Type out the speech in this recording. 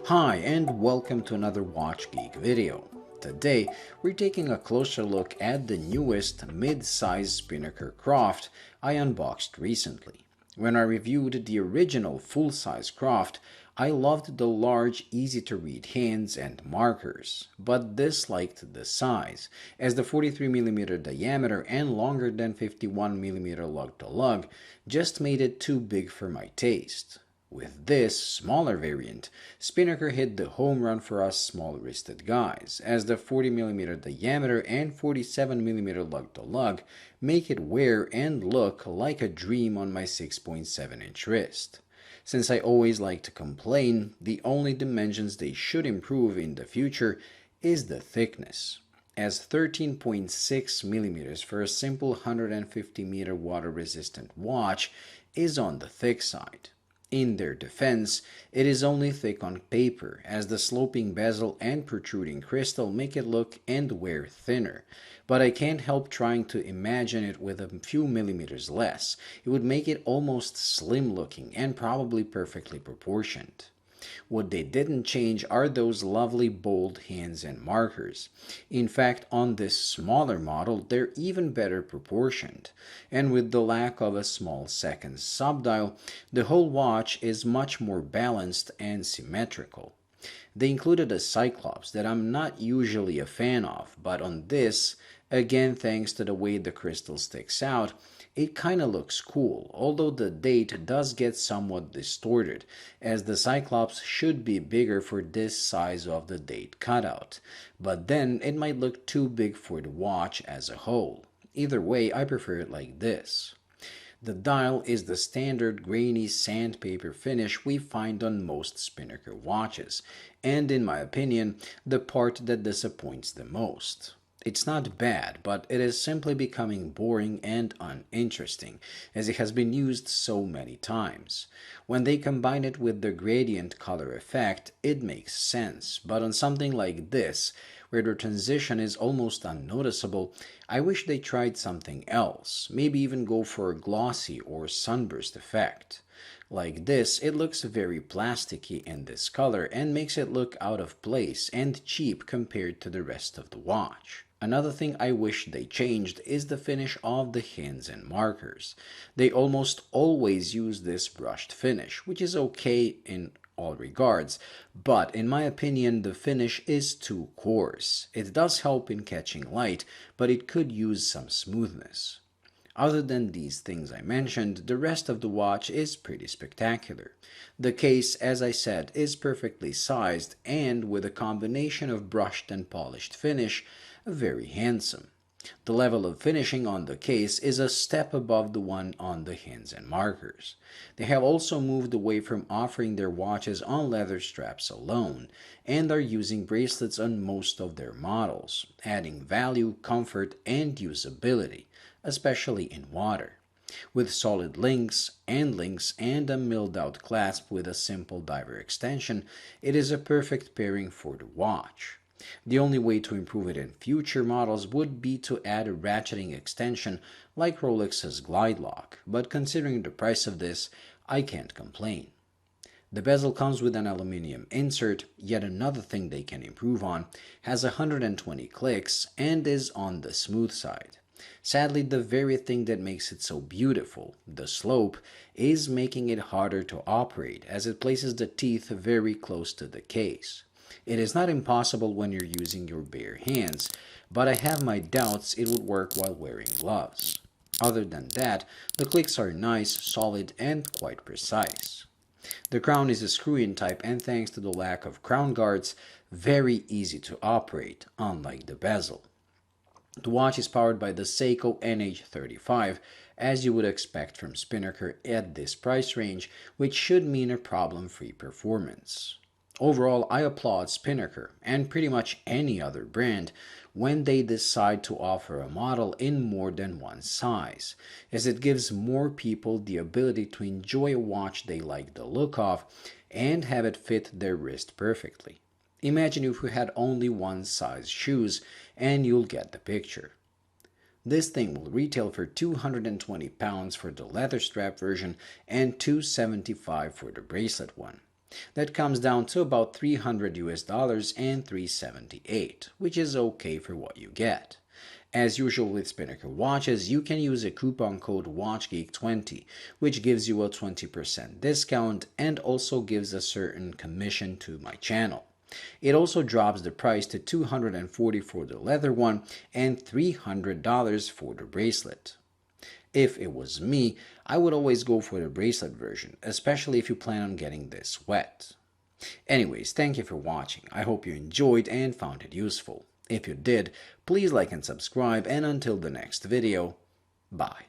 Hi and welcome to another Watch Geek video. Today we're taking a closer look at the newest mid-size Spinnaker Croft I unboxed recently. When I reviewed the original full-size Croft, I loved the large, easy-to-read hands and markers, but disliked the size, as the 43mm diameter and longer than 51mm lug-to-lug just made it too big for my taste. With this smaller variant, Spinnaker hit the home run for us small-wristed guys, as the 40mm diameter and 47mm lug-to-lug make it wear and look like a dream on my 6.7-inch wrist. Since I always like to complain, the only dimensions they should improve in the future is the thickness, as 13.6mm for a simple 150-meter water-resistant watch is on the thick side. In their defense, it is only thick on paper, as the sloping bezel and protruding crystal make it look and wear thinner, but I can't help trying to imagine it with a few millimeters less. It would make it almost slim looking and probably perfectly proportioned. What they didn't change are those lovely bold hands and markers. In fact, on this smaller model, they're even better proportioned. And with the lack of a small second subdial, the whole watch is much more balanced and symmetrical. They included a Cyclops that I'm not usually a fan of, but on this, again thanks to the way the crystal sticks out, it kinda looks cool, although the date does get somewhat distorted, as the Cyclops should be bigger for this size of the date cutout, but then it might look too big for the watch as a whole. Either way, I prefer it like this. The dial is the standard grainy sandpaper finish we find on most Spinnaker watches, and in my opinion, the part that disappoints the most. It's not bad, but it is simply becoming boring and uninteresting, as it has been used so many times. When they combine it with the gradient color effect, it makes sense, but on something like this, where the transition is almost unnoticeable, I wish they tried something else, maybe even go for a glossy or sunburst effect. Like this, it looks very plasticky in this color and makes it look out of place and cheap compared to the rest of the watch. Another thing I wish they changed is the finish of the hands and markers. They almost always use this brushed finish, which is okay in all regards, but in my opinion the finish is too coarse. It does help in catching light, but it could use some smoothness. Other than these things I mentioned, the rest of the watch is pretty spectacular. The case, as I said, is perfectly sized and with a combination of brushed and polished finish, very handsome. The level of finishing on the case is a step above the one on the hands and markers. They have also moved away from offering their watches on leather straps alone, and are using bracelets on most of their models, adding value, comfort, and usability, especially in water. With solid links, and a milled out clasp with a simple diver extension, it is a perfect pairing for the watch. The only way to improve it in future models would be to add a ratcheting extension like Rolex's Glide Lock, but considering the price of this, I can't complain. The bezel comes with an aluminum insert, yet another thing they can improve on, has 120 clicks, and is on the smooth side. Sadly, the very thing that makes it so beautiful, the slope, is making it harder to operate as it places the teeth very close to the case. It is not impossible when you're using your bare hands, but I have my doubts it would work while wearing gloves. Other than that, the clicks are nice, solid, and quite precise. The crown is a screw-in type, and thanks to the lack of crown guards, very easy to operate, unlike the bezel. The watch is powered by the Seiko NH35, as you would expect from Spinnaker at this price range, which should mean a problem-free performance. Overall, I applaud Spinnaker, and pretty much any other brand, when they decide to offer a model in more than one size, as it gives more people the ability to enjoy a watch they like the look of and have it fit their wrist perfectly. Imagine if you had only one size shoes, and you'll get the picture. This thing will retail for £220 for the leather strap version and $275 for the bracelet one. That comes down to about $300 and $378, which is okay for what you get. As usual with Spinnaker watches, you can use a coupon code WatchGeek20, which gives you a 20% discount and also gives a certain commission to my channel. It also drops the price to $240 for the leather one and $300 for the bracelet. If it was me, I would always go for the bracelet version, especially if you plan on getting this wet. Anyways, thank you for watching. I hope you enjoyed and found it useful. If you did, please like and subscribe, and until the next video, bye.